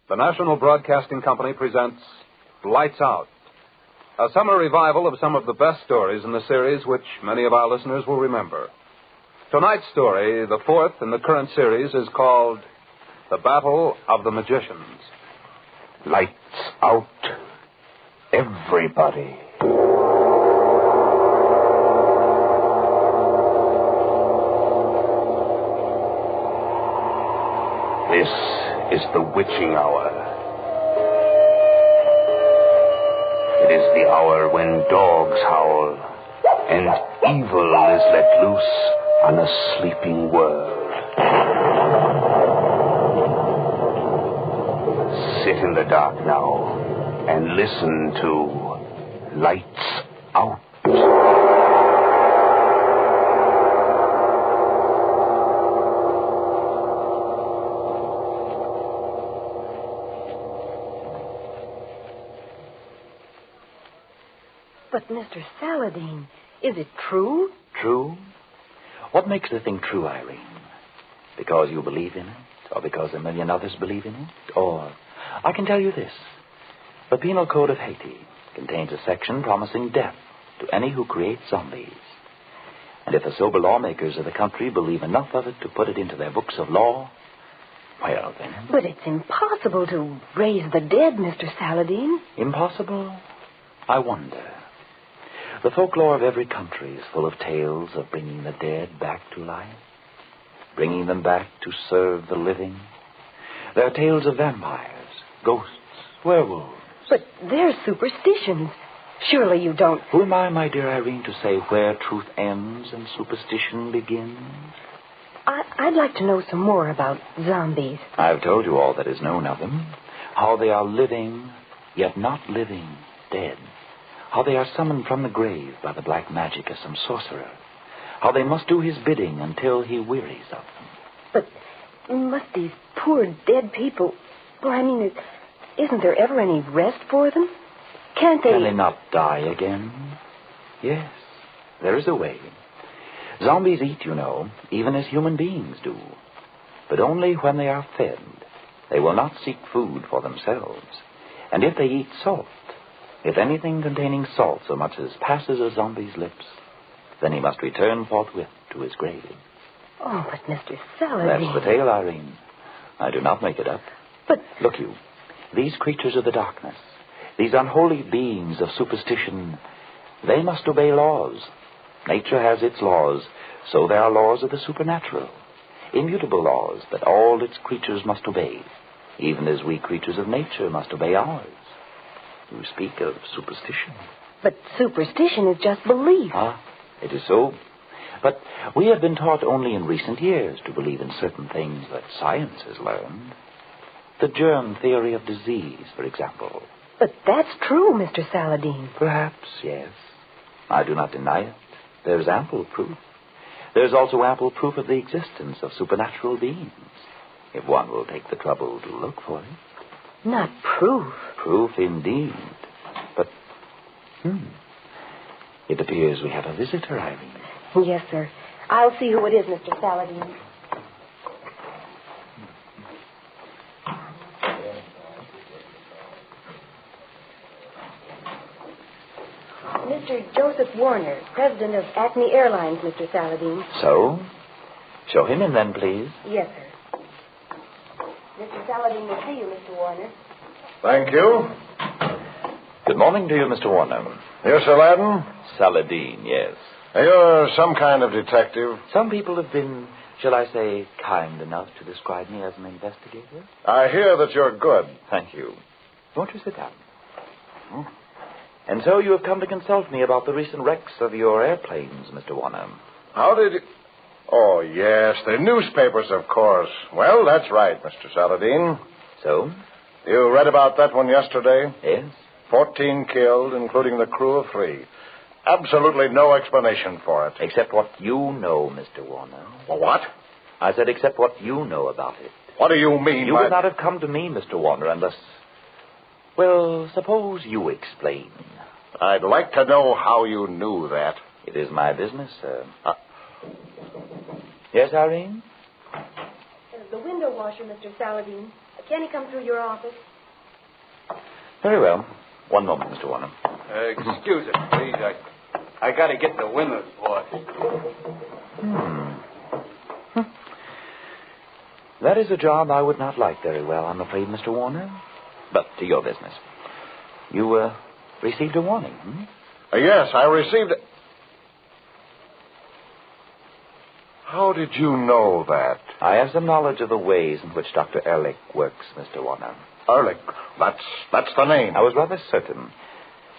the National Broadcasting Company presents Lights Out, a summer revival of some of the best stories in the series which many of our listeners will remember. Tonight's story, the fourth in the current series, is called The Battle of the Magicians. Lights out, everybody. This is the witching hour. It is the hour when dogs howl and evil is let loose on a sleeping world. Sit in the dark now and listen to Lights Out. But, Mr. Saladin, is it true? True? What makes the thing true, Irene? Because you believe in it? Or because a million others believe in it? Or, I can tell you this. The Penal Code of Haiti contains a section promising death to any who create zombies. And if the sober lawmakers of the country believe enough of it to put it into their books of law, well then... But it's impossible to raise the dead, Mr. Saladin. Impossible? I wonder. The folklore of every country is full of tales of bringing the dead back to life, bringing them back to serve the living. There are tales of vampires, ghosts, werewolves. But they're superstitions. Surely you don't... Who am I, my dear Irene, to say where truth ends and superstition begins? I'd like to know some more about zombies. I've told you all that is known of them. How they are living, yet not living, dead. How they are summoned from the grave by the black magic of some sorcerer. How they must do his bidding until he wearies of them. But must these poor dead people... Well, I mean, isn't there ever any rest for them? Can't they... Can they not die again? Yes, there is a way. Zombies eat, you know, even as human beings do. But only when they are fed. They will not seek food for themselves. And if they eat salt, if anything containing salt so much as passes a zombie's lips, then he must return forthwith to his grave. Oh, but Mr. Saladin... That's the tale, Irene. I do not make it up. But... Look you, these creatures of the darkness, these unholy beings of superstition, they must obey laws. Nature has its laws, so there are laws of the supernatural. Immutable laws that all its creatures must obey, even as we creatures of nature must obey ours. You speak of superstition. But superstition is just belief. Ah, it is so. But we have been taught only in recent years to believe in certain things that science has learned. The germ theory of disease, for example. But that's true, Mr. Saladin. Perhaps, yes. I do not deny it. There's ample proof. There's also ample proof of the existence of supernatural beings, if one will take the trouble to look for it. Not proof. Proof indeed. But, it appears we have a visitor, Irene. Yes, sir. I'll see who it is, Mr. Saladin. Mr. Joseph Warner, president of Acme Airlines, Mr. Saladin. So? Show him in then, please. Yes, sir. Mr. Saladin will see you, Mr. Warner. Thank you. Good morning to you, Mr. Warner. You're Saladin? Saladin, yes. You're some kind of detective. Some people have been, shall I say, kind enough to describe me as an investigator. I hear that you're good. Thank you. Won't you sit down? And so you have come to consult me about the recent wrecks of your airplanes, Mr. Warner. How did you... Oh, yes, the newspapers, of course. Well, that's right, Mr. Saladin. So? You read about that one yesterday? Yes. 14 killed, including the crew of 3. Absolutely no explanation for it. Except what you know, Mr. Warner. Well, what? I said except what you know about it. What do you mean You by... would not have come to me, Mr. Warner, unless... Well, suppose you explain. I'd like to know how you knew that. It is my business, sir. Yes, Irene? The window washer, Mr. Saladin. Can he come through your office? Very well. One moment, Mr. Warner. Excuse it, please. I got to get the winners, boss. That is a job I would not like very well, I'm afraid, Mr. Warner. But to your business. You, received a warning, Yes, I received it. How did you know that? I have some knowledge of the ways in which Dr. Alec works, Mr. Warner. Ehrlich, that's the name. I was rather certain.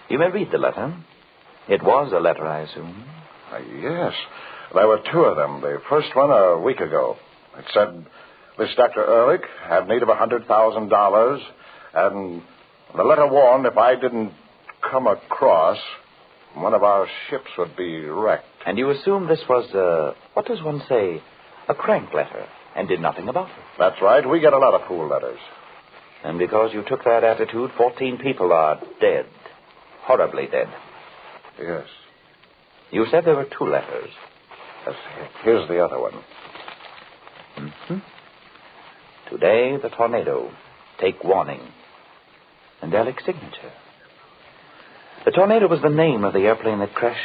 You may read the letter. It was a letter, I assume. Yes. There were two of them. The first one a week ago. It said, this Dr. Ehrlich had need of $100,000, and the letter warned if I didn't come across, one of our ships would be wrecked. And you assume this was, what does one say, a crank letter, and did nothing about it? That's right. We get a lot of fool letters. And because you took that attitude, 14 people are dead. Horribly dead. Yes. You said there were two letters. Yes. Here's the other one. Today, the tornado. Take warning. And Alec's signature. The tornado was the name of the airplane that crashed.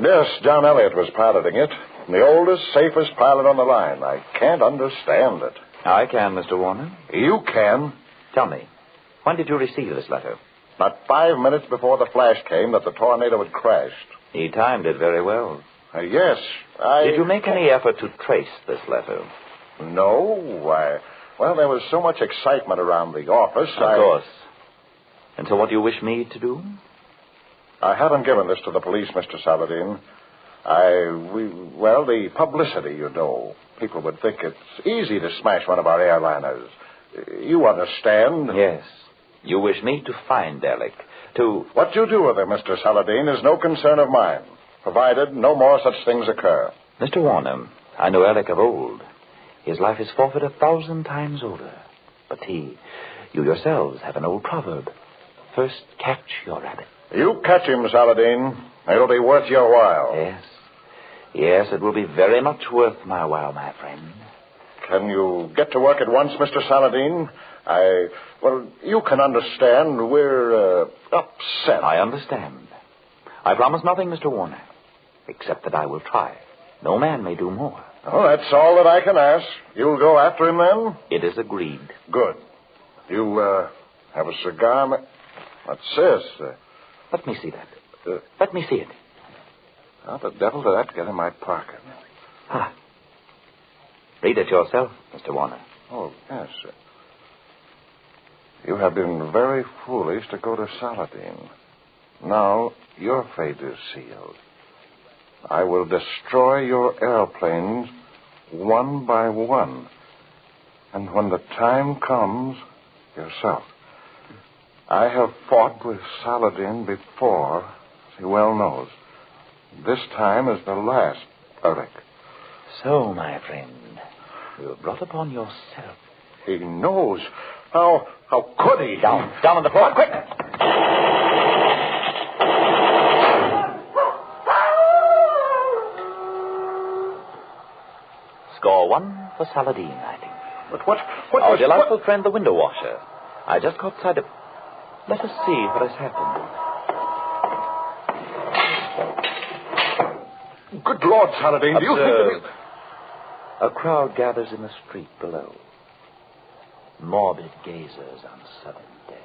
Yes, John Elliott was piloting it. The oldest, safest pilot on the line. I can't understand it. I can, Mr. Warner. You can. Tell me, when did you receive this letter? Not 5 minutes before the flash came that the tornado had crashed. He timed it very well. Yes, Did you make any effort to trace this letter? No, well, there was so much excitement around the office. Of course. And so what do you wish me to do? I haven't given this to the police, Mr. Saladin. The publicity, you know. People would think it's easy to smash one of our airliners. You understand? Yes. You wish me to find Alec, to... What you do with him, Mr. Saladin, is no concern of mine, provided no more such things occur. Mr. Warner, I know Alec of old. His life is forfeit 1,000 times over. But you yourselves have an old proverb. First catch your rabbit. You catch him, Saladin. It'll be worth your while. Yes. Yes, it will be very much worth my while, my friend. Can you get to work at once, Mr. Saladin? You can understand we're upset. I understand. I promise nothing, Mr. Warner, except that I will try. No man may do more. Oh, that's all that I can ask. You'll go after him, then? It is agreed. Good. You, have a cigar? What's this? Let me see that. Let me see it. How the devil did that get in my pocket? Read it yourself, Mr. Warner. Oh, yes. You have been very foolish to go to Saladin. Now your fate is sealed. I will destroy your airplanes one by one. And when the time comes, yourself. I have fought with Saladin before, as he well knows. This time is the last, Alec. So, my friend, you have brought upon yourself. He knows. How could he? Down on the floor, quick! Score one for Saladin, I think. But what Our delightful friend, the window washer. I just caught sight of... Let us see what has happened. Good Lord, Saladin, do you think... A crowd gathers in the street below. Morbid gazers on sudden death.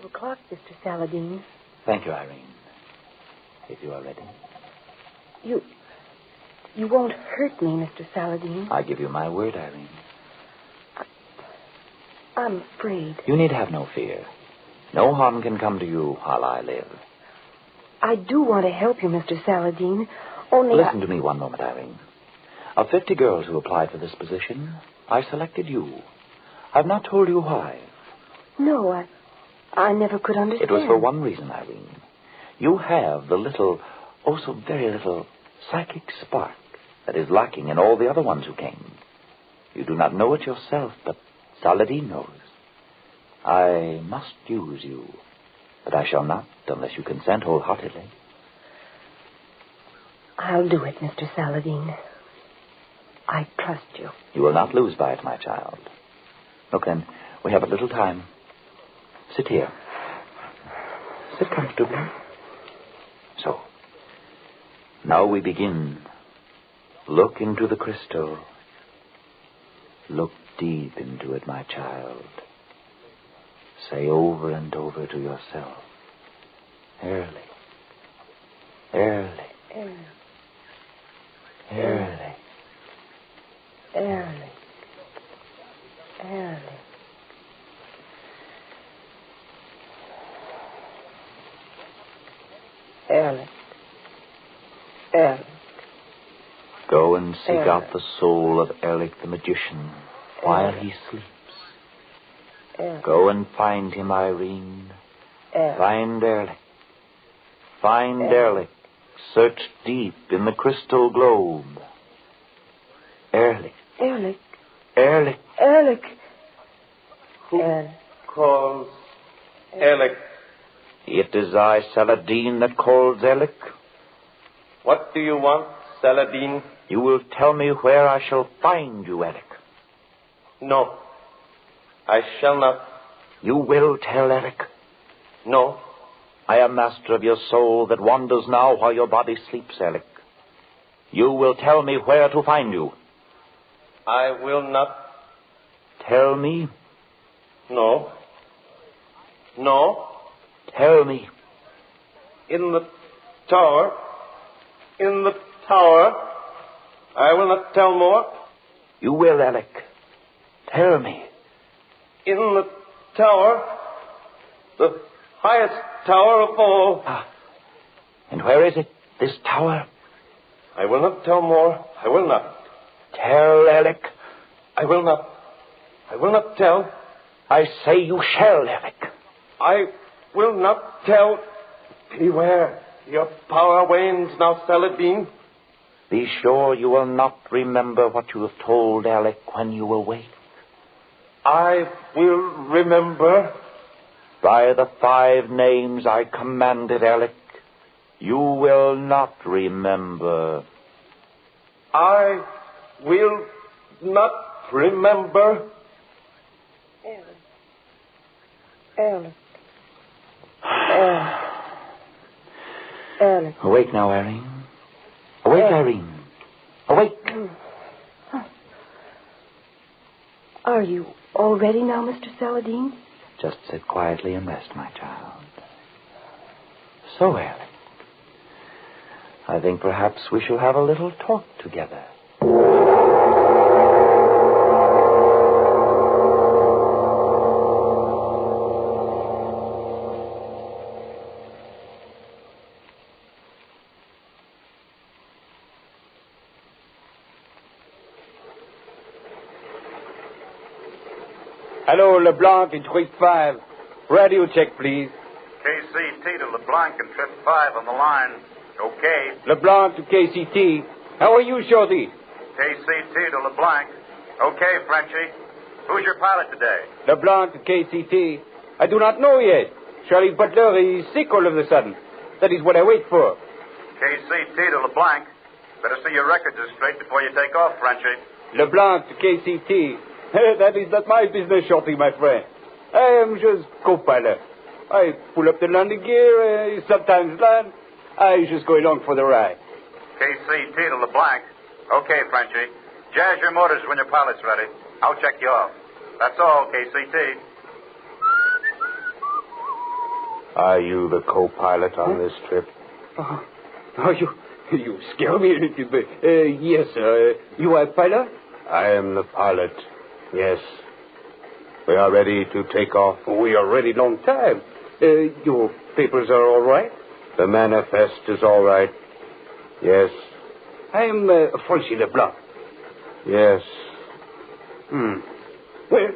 O'clock, Mr. Saladin. Thank you, Irene. If you are ready. You won't hurt me, Mr. Saladin. I give you my word, Irene. I'm afraid. You need have no fear. No harm can come to you while I live. I do want to help you, Mr. Saladin. Only Listen to me one moment, Irene. Of 50 girls who applied for this position, I selected you. I've not told you why. No, I never could understand. It was for one reason, Irene. You have the little, oh so very little, psychic spark that is lacking in all the other ones who came. You do not know it yourself, but Saladin knows. I must use you, but I shall not unless you consent wholeheartedly. I'll do it, Mr. Saladin. I trust you. You will not lose by it, my child. Look, then, we have a little time. Sit here. Sit comfortably. So, now we begin. Look into the crystal. Look deep into it, my child. Say over and over to yourself, Early, early, early, Alec. Alec. Alec. Alec. Go and seek Alec. out the soul of Alec the magician while he sleeps. Alec. Go and find him, Irene. Alec. Find Alec. Find Alec. Search deep in the crystal globe. Alec. Alec. Alec. Alec. Who Alec. calls Alec? It is I, Saladin, that calls Alec. What do you want, Saladin? You will tell me where I shall find you, Alec. No. I shall not. You will tell Alec. No. I am master of your soul that wanders now while your body sleeps, Alec. You will tell me where to find you. I will not. Tell me. No. No. Tell me. In the tower. In the tower. I will not tell more. You will, Alec. Tell me. In the tower. The highest tower of all. And where is it, this tower? I will not tell more. I will not. Tell, Alec. I will not. I will not tell. I say you shall, Alec. I will not tell. Beware. Your power wanes now, Saladin. Be sure you will not remember what you have told Alec when you awake. I will remember. By the 5 names I commanded, Alec, you will not remember. I will not remember. Alec. Alec. Alec. Awake now, Irene. Awake, Irene. Awake. Are you all ready now, Mr. Saladin? Just sit quietly and rest, my child. So, Alec, I think perhaps we shall have a little talk together. Hello, LeBlanc in trip 5. Radio check, please. KCT to LeBlanc and trip 5 on the line. Okay. LeBlanc to KCT. How are you, Shorty? KCT to LeBlanc. Okay, Frenchie. Who's your pilot today? LeBlanc to KCT. I do not know yet. Charlie Butler is sick all of a sudden. That is what I wait for. KCT to LeBlanc. Better see your records are straight before you take off, Frenchie. LeBlanc to KCT. That is not my business, Shorty, my friend. I am just co-pilot. I pull up the landing gear, sometimes land. I just go along for the ride. KCT to LeBlanc. Okay, Frenchie. Jazz your motors when your pilot's ready. I'll check you off. That's all, KCT. Are you the co-pilot on this trip? You scare me a little bit. Yes, sir. You are pilot? I am the pilot. Yes. We are ready to take off. We are ready long time. Your papers are all right? The manifest is all right. Yes. I am Francis Leblanc. Yes. Well,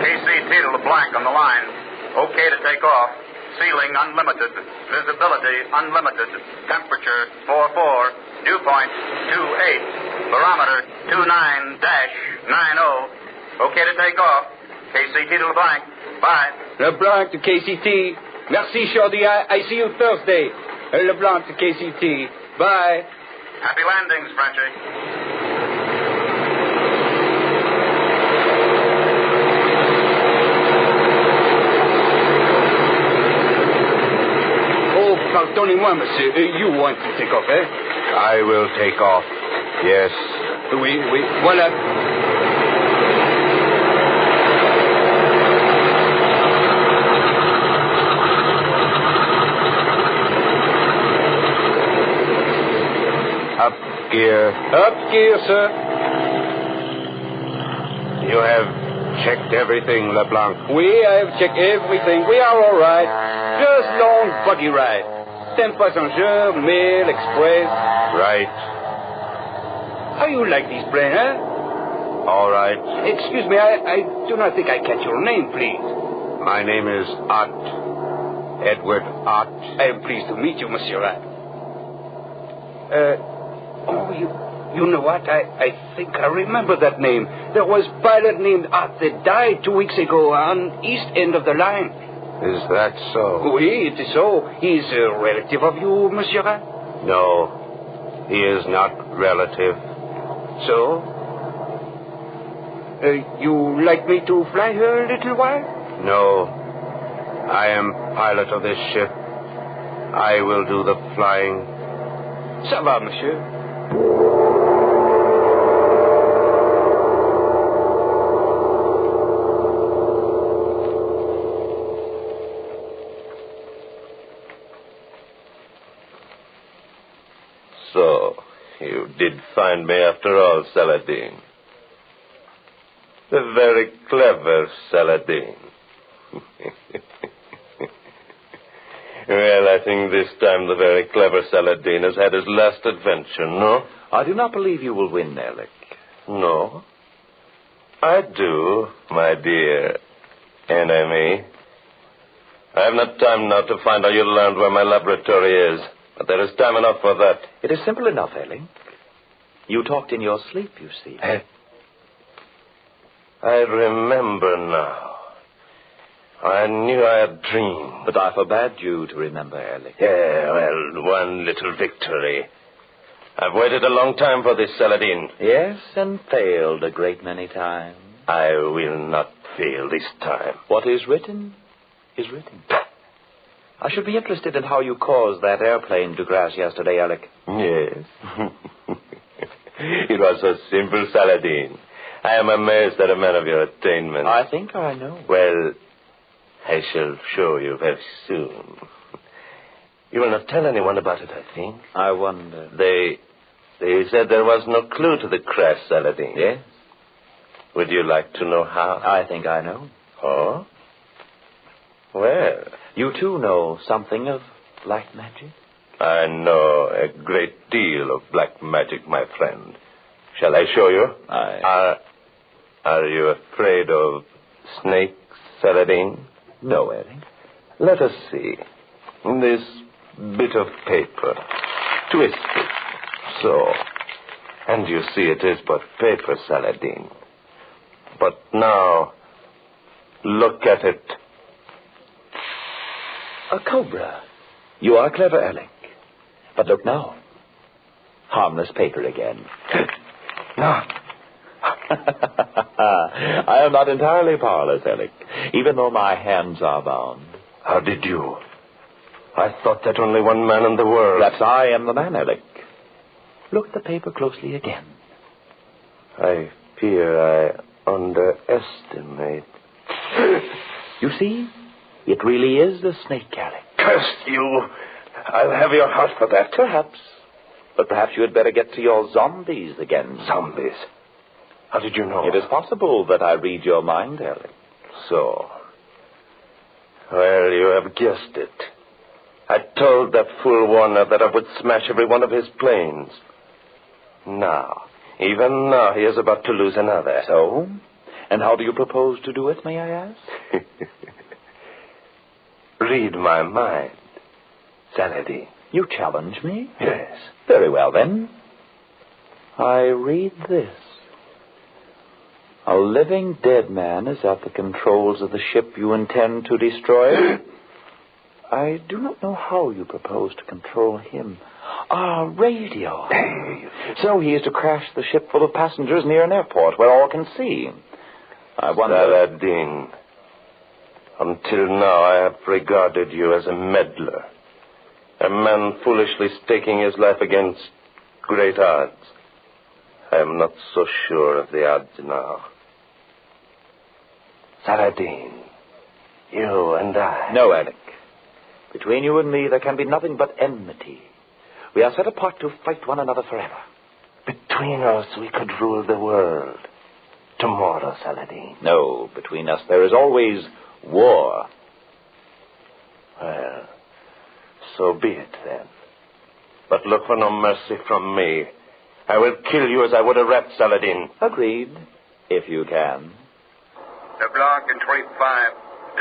KCT to LeBlanc on the line. Okay to take off. Ceiling unlimited. Visibility Visibility unlimited. Temperature 44. Dew point 28. Barometer 29-90. Okay to take off. KCT to LeBlanc. Bye. LeBlanc to KCT. Merci, Shorty. I see you Thursday. LeBlanc to KCT. Bye. Happy landings, Frenchie. Oh, pardonnez-moi, monsieur. You want to take off, eh? I will take off. Yes. Oui, voilà. Up gear. Up gear, sir. You have checked everything, LeBlanc. Oui, I have checked everything. We are all right. Just long buggy ride. 10 passengers, mail, express. Right. How you like this plane, huh? All right. Excuse me, I do not think I catch your name, please. My name is Ott. Edward Ott. I am pleased to meet you, Monsieur Ott. You know what? I think I remember that name. There was a pilot named Ott that died 2 weeks ago on east end of the line. Is that so? Oui, it is so. He is a relative of you, Monsieur Ott? No, he is not relative. So? You like me to fly her a little while? No. I am pilot of this ship. I will do the flying. Ça va, monsieur. So, you did find me after all, Saladin. The very clever Saladin. Well, I think this time the very clever Saladin has had his last adventure, no? I do not believe you will win, Alec. No. I do, my dear enemy. I have not time now to find out you learned where my laboratory is. But there is time enough for that. It is simple enough, Alec. You talked in your sleep, you see. I remember now. I knew I had dreamed. But I forbade you to remember, Alec. Yeah, well, one little victory. I've waited a long time for this, Saladin. Yes, and failed a great many times. I will not fail this time. What is written is written. I should be interested in how you caused that airplane to crash yesterday, Alec. Yes. It was so simple, Saladin. I am amazed at a man of your attainment. I think I know. Well, I shall show you very soon. You will not tell anyone about it, I think. I wonder. They said there was no clue to the crash, Saladin. Yes? Would you like to know how? I think I know. Oh? Well, you too know something of black magic? I know a great deal of black magic, my friend. Shall I show you? Are you afraid of snakes, Saladin? No, Eric. Let us see. This bit of paper. Twist it. So. And you see it is but paper, Saladin. But now, look at it. A cobra. You are clever, Alec. But look now. Harmless paper again. No. I am not entirely powerless, Alec, even though my hands are bound. How did you? I thought that only one man in the world. Perhaps I am the man, Alec. Look at the paper closely again. I fear I underestimate. You see? It really is the snake, Alec. Curse you! I'll have your heart for that. Perhaps. But perhaps you had better get to your zombies again. Zombies? How did you know? It is possible that I read your mind, Alec. So. Well, you have guessed it. I told that fool Warner that I would smash every one of his planes. Now, even now, he is about to lose another. So? And how do you propose to do it, may I ask? Read my mind. Saladin. You challenge me? Yes. Very well, then. I read this. A living dead man is at the controls of the ship you intend to destroy. I do not know how you propose to control him. Radio. So he is to crash the ship full of passengers near an airport where all can see. I wonder... Saladin, until now I have regarded you as a meddler. A man foolishly staking his life against great odds. I am not so sure of the odds now. Saladin, you and I... No, Alec. Between you and me, there can be nothing but enmity. We are set apart to fight one another forever. Between us, we could rule the world. Tomorrow, Saladin. No, between us, there is always war. Well, so be it, then. But look for no mercy from me. I will kill you as I would a rat, Saladin. Agreed, if you can. LeBlanc and Trade 5.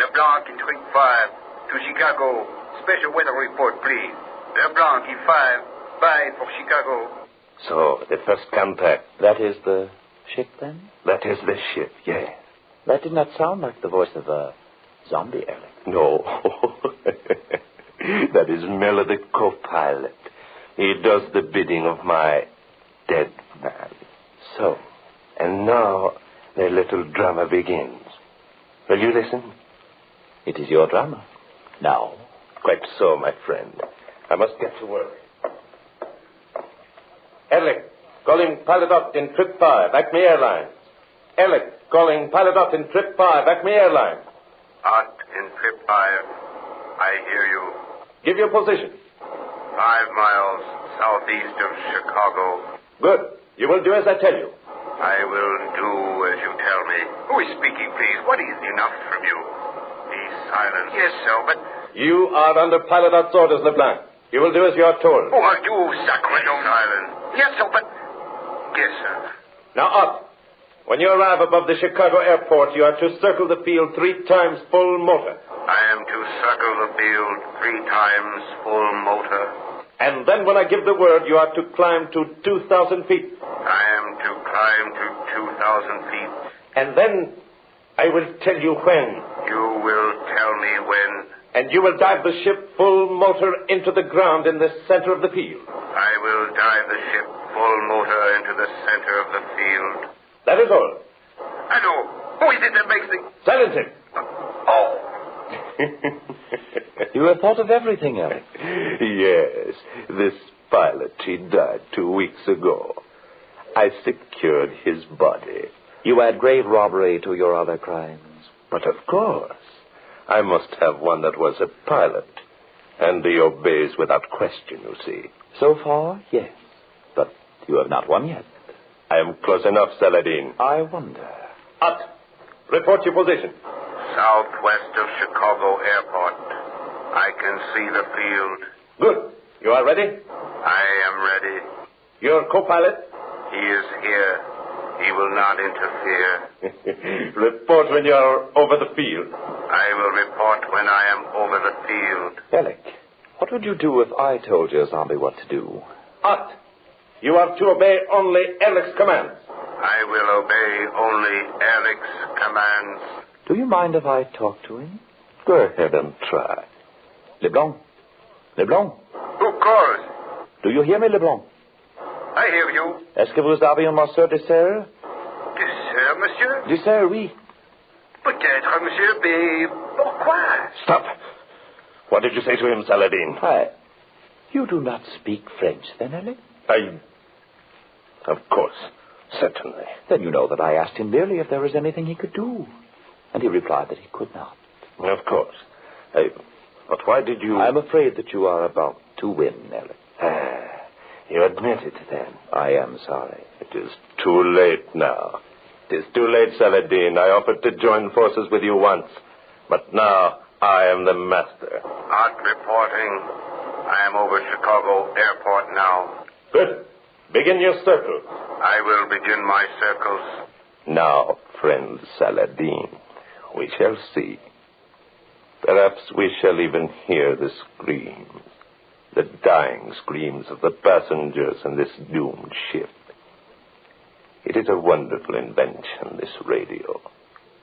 LeBlanc and Trade 5. To Chicago. Special weather report, please. LeBlanc, E5. Bye for Chicago. So, the first contact. That is the ship, then? That is the ship, yes. That did not sound like the voice of a zombie, Alec. No. That is Miller, the co-pilot. He does the bidding of my dead man. So? And now, the little drama begins. Will you listen? It is your drama. Now. Quite so, my friend. I must get to work. Alec, calling pilot up in trip 5, Acme Airlines. Alec, calling pilot up in trip 5, Acme Airlines. Out in trip 5. I hear you. Give your position. 5 miles southeast of Chicago. Good. You will do as I tell you. I will do as you tell me. Who is speaking, please? What is enough from you? Be silent. Yes, sir, but... You are under pilot-out's orders, LeBlanc. You will do as you are told. Who are you, sacre? Silent. Yes, sir, but... Yes, sir. Now, up. When you arrive above the Chicago airport, you are to circle the field 3 times full motor. I am to circle the field 3 times full motor. And then when I give the word, you are to climb to 2,000 feet. I am to climb to 2,000 feet. And then I will tell you when. You will tell me when. And you will dive the ship full motor into the ground in the center of the field. I will dive the ship full motor into the center of the field. That is all. Hello. Who is it that makes the... Silence him. Oh. You have thought of everything, Alec. Yes. This pilot, he died 2 weeks ago. I secured his body. You add grave robbery to your other crimes. But of course. I must have one that was a pilot. And he obeys without question, you see. So far, yes. But you have not won yet. I am close enough, Saladin. I wonder. Ut. Report your position. Southwest of Chicago Airport. I can see the field. Good. You are ready? I am ready. Your co-pilot? He is here. He will not interfere. Report when you are over the field. I will report when I am over the field. Alec, what would you do if I told your zombie what to do? Ut. You are to obey only Alec's commands. I will obey only Alec's commands. Do you mind if I talk to him? Go ahead and try. LeBlanc. LeBlanc. Who calls? Do you hear me, LeBlanc? I hear you. Est-ce que vous avez un morceau de serre? De serre, monsieur? Du serre, oui. Peut-être, monsieur, mais pourquoi? Stop. What did you say to him, Saladin? You do not speak French, then, Alec? Of course. Certainly. Then you know that I asked him merely if there was anything he could do. And he replied that he could not. Of course. But why did you... I'm afraid that you are about to win, Alec. You admit it, then? I am sorry. It is too late now. It is too late, Saladin. I offered to join forces with you once. But now I am the master. Out reporting. I am over Chicago Airport now. Good. Begin your circle. I will begin my circles. Now, friend Saladin, we shall see. Perhaps we shall even hear the screams the dying screams of the passengers in this doomed ship. It is a wonderful invention, this radio.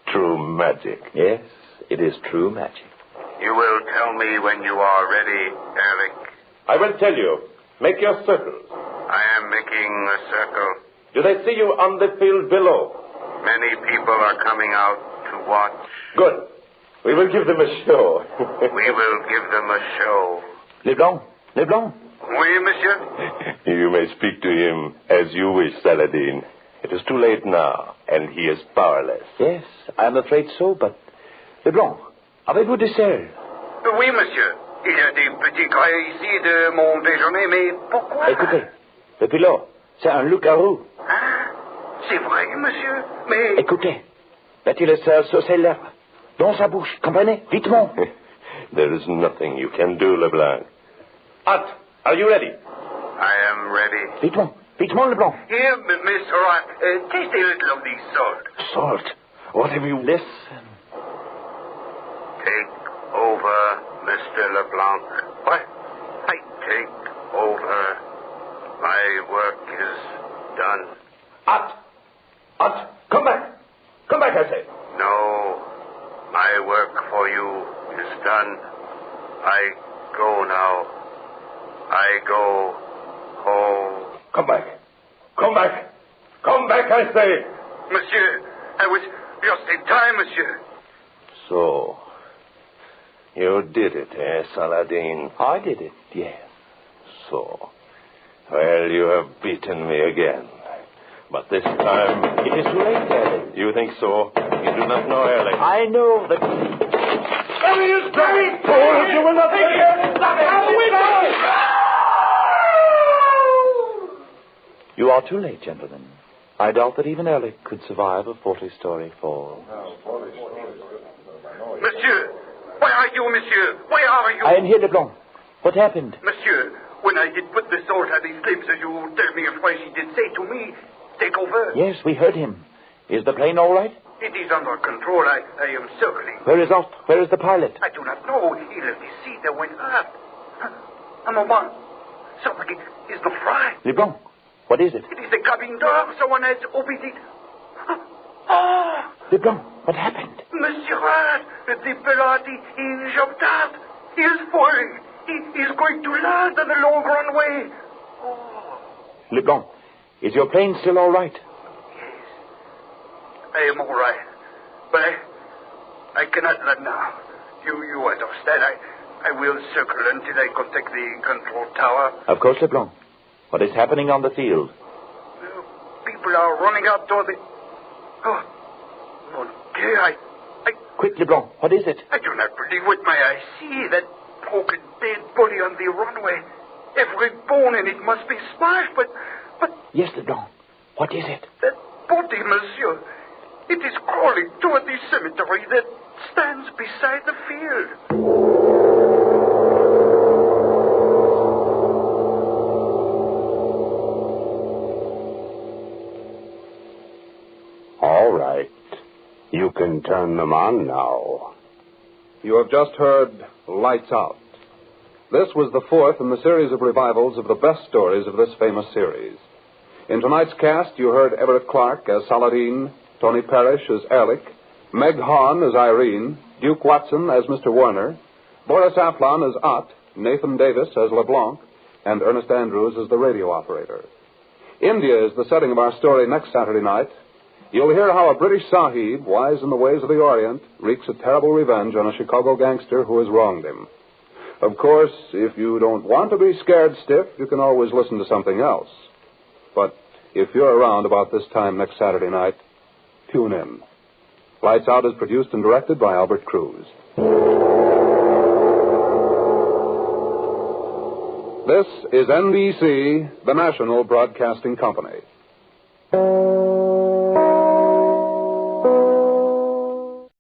True magic. Yes, it is true magic. You will tell me when you are ready, Alec. I will tell you. Make your circles. I am making a circle. Do they see you on the field below? Many people are coming out to watch. Good. We will give them a show. We will give them a show. Leblanc. Leblanc. Oui, monsieur? You may speak to him as you wish, Saladin. It is too late now, and he is powerless. Yes, I am afraid so, but... Leblanc, avez-vous des selles? Oui, monsieur. Il y a des petits grains ici de mon déjeuner, mais pourquoi? Écoutez, le pilote, c'est un loup-garou. Ah, c'est vrai, monsieur, mais... Écoutez, mettez-le sur ses lèvres, dans sa bouche, comprenez? Vitement. There is nothing you can do, Leblanc. Art, are you ready? I am ready. Vitement, vitement, Leblanc. Here, Mr. Art, taste a little of the salt. Salt? What have you... Listen. Take over, Mr. LeBlanc. What? I take over. My work is done. Art, come back. Come back, I say. No, my work for you is done. I go now. I go home. Come back. Come back. Come back, I say. Monsieur, I was just in time, monsieur. So, you did it, eh, Saladin? I did it, yes. So, well, you have beaten me again. But this time... It is too late, Alec. You think so? You do not know Alec. I know that... There he is, Barry! Fool, you will not... You are too late, gentlemen. I doubt that even Alec could survive a 40-story fall. Monsieur, where are you, monsieur? Where are you? I am here, Leblanc. What happened? Monsieur, when I did put the salt at his lips, as you tell me in French, he did say to me, take over. Yes, we heard him. Is the plane all right? It is under control. I am circling. Where is Art? Where is the pilot? I do not know. He left his seat and went up. A moment. Somebody is not right. Leblanc, what is it? It is the cabin door. Someone has opened it. Oh! Leblanc, what happened? Monsieur Art, the Pilati in Jobtat. He is falling. He is going to land on the long runway. Oh. Leblanc, is your plane still all right? Yes. I am all right. But I cannot land now. You understand. I will circle until I contact the control tower. Of course, Leblanc. What is happening on the field? People are running out toward the... Oh, mon Dieu, I... Quick, Leblanc, what is it? I do not believe what my eyes see. That broken dead body on the runway. Every bone in it must be smashed, but... Yes, Leblanc. What is it? That body, monsieur. It is crawling toward the cemetery that stands beside the field. All right. You can turn them on now. You have just heard Lights Out. This was the fourth in the series of revivals of the best stories of this famous series. In tonight's cast, you heard Everett Clark as Saladin, Tony Parrish as Alec, Meg Hahn as Irene, Duke Watson as Mr. WENR, Boris Aflon as Ott, Nathan Davis as LeBlanc, and Ernest Andrews as the radio operator. India is the setting of our story next Saturday night. You'll hear how a British Sahib, wise in the ways of the Orient, wreaks a terrible revenge on a Chicago gangster who has wronged him. Of course, if you don't want to be scared stiff, you can always listen to something else. But if you're around about this time next Saturday night, tune in. Lights Out is produced and directed by Albert Cruz. This is NBC, the National Broadcasting Company.